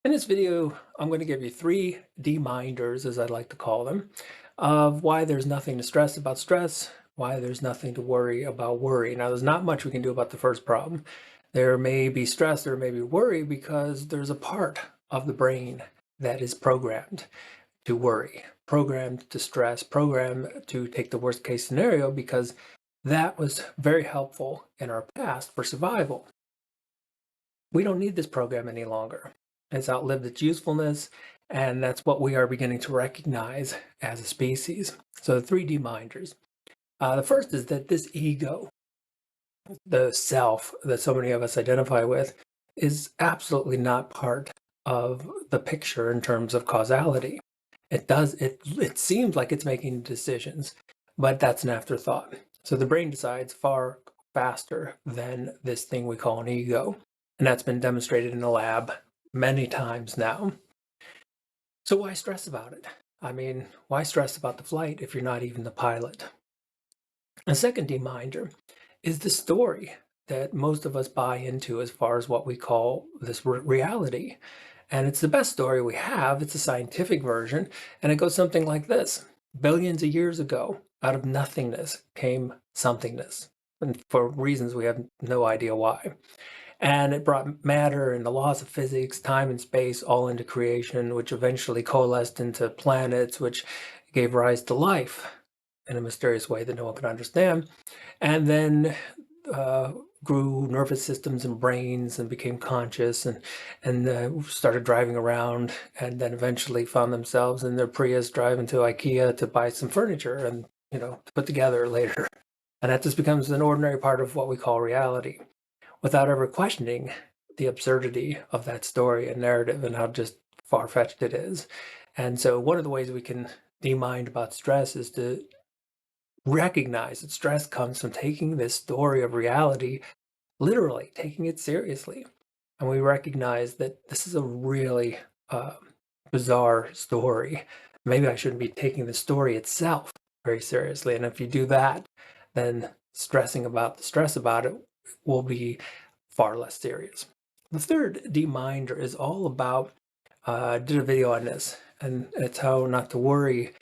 In this video, I'm going to give you 3 deminders, as I'd like to call them, of why there's nothing to stress about stress, why there's nothing to worry about worry. Now, there's not much we can do about the first problem. There may be stress, there may be worry, because there's a part of the brain that is programmed to worry, programmed to stress, programmed to take the worst case scenario, because that was very helpful in our past for survival. We don't need this program any longer. It's outlived its usefulness, and that's what we are beginning to recognize as a species. So the 3D minders. The first is that this ego, the self that so many of us identify with, is absolutely not part of the picture in terms of causality. It seems like it's making decisions, but that's an afterthought. So the brain decides far faster than this thing we call an ego. And that's been demonstrated in the lab many times now. So why stress about it? I mean, why stress about the flight if you're not even the pilot? A second reminder is the story that most of us buy into as far as what we call this reality. And it's the best story we have. It's a scientific version, and it goes something like this. Billions of years ago, out of nothingness came somethingness, and for reasons we have no idea why. And it brought matter and the laws of physics, time and space all into creation, which eventually coalesced into planets, which gave rise to life in a mysterious way that no one could understand. And then grew nervous systems and brains and became conscious and started driving around, and then eventually found themselves in their Prius driving to IKEA to buy some furniture and to put together later. And that just becomes an ordinary part of what we call reality, without ever questioning the absurdity of that story and narrative and how just far-fetched it is. And so one of the ways we can demind about stress is to recognize that stress comes from taking this story of reality literally, taking it seriously. And we recognize that this is a really bizarre story. Maybe I shouldn't be taking the story itself very seriously. And if you do that, then stressing about the stress about it will be far less serious. The third deminder is all about, I did a video on this, and it's how not to worry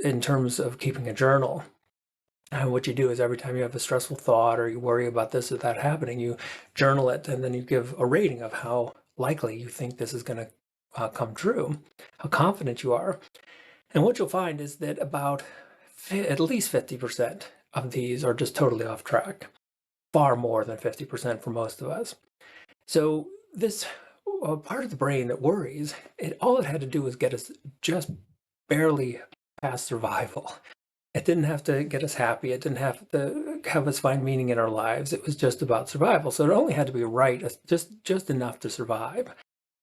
in terms of keeping a journal. And what you do is every time you have a stressful thought or you worry about this or that happening, you journal it, and then you give a rating of how likely you think this is going to come true, how confident you are. And what you'll find is that about at least 50% of these are just totally off track, far more than 50% for most of us. So this part of the brain that worries, all it had to do was get us just barely past survival. It didn't have to get us happy. It didn't have to have us find meaning in our lives. It was just about survival. So it only had to be right, just enough to survive.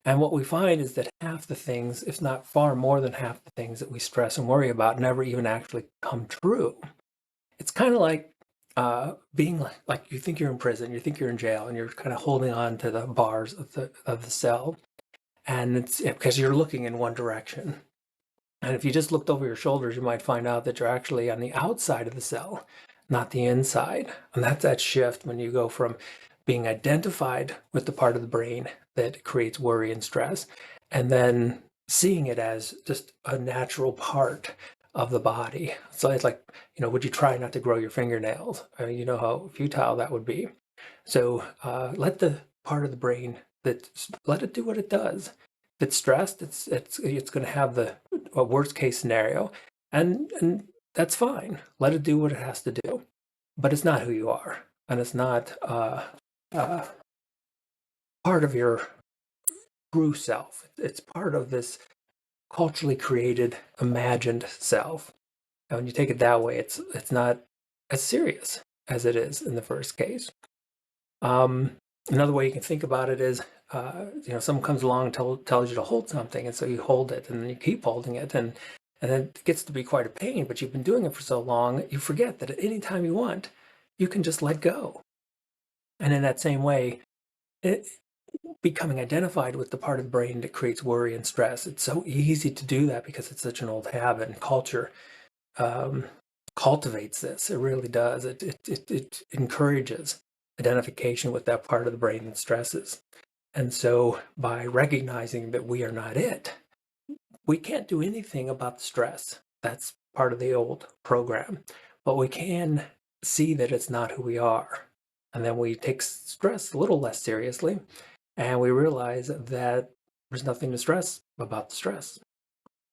And what we find is that half the things, if not far more than half the things that we stress and worry about, never even actually come true. It's kind of like being like you think you're in prison, you think you're in jail, and you're kind of holding on to the bars of the cell, and it's because you're looking in one direction. And if you just looked over your shoulders, you might find out that you're actually on the outside of the cell, not the inside. And that's that shift when you go from being identified with the part of the brain that creates worry and stress, and then seeing it as just a natural part of the body. So it's like, would you try not to grow your fingernails? You know how futile that would be. So let the part of the brain let it do what it does. If it's stressed, it's going to have the worst case scenario, and that's fine. Let it do what it has to do, but it's not who you are, and it's not uh, part of your true self. It's part of this culturally created, imagined self. And when you take it that way, it's not as serious as it is in the first case. Another way you can think about it is, someone comes along and tells you to hold something, and so you hold it, and then you keep holding it, and then it gets to be quite a pain, but you've been doing it for so long, you forget that at any time you want, you can just let go. And in that same way, becoming identified with the part of the brain that creates worry and stress, it's so easy to do that because it's such an old habit, and culture cultivates this. It really does. It encourages identification with that part of the brain that stresses. And so by recognizing that we are not it, we can't do anything about the stress. That's part of the old program. But we can see that it's not who we are. And then we take stress a little less seriously and we realize that there's nothing to stress about the stress.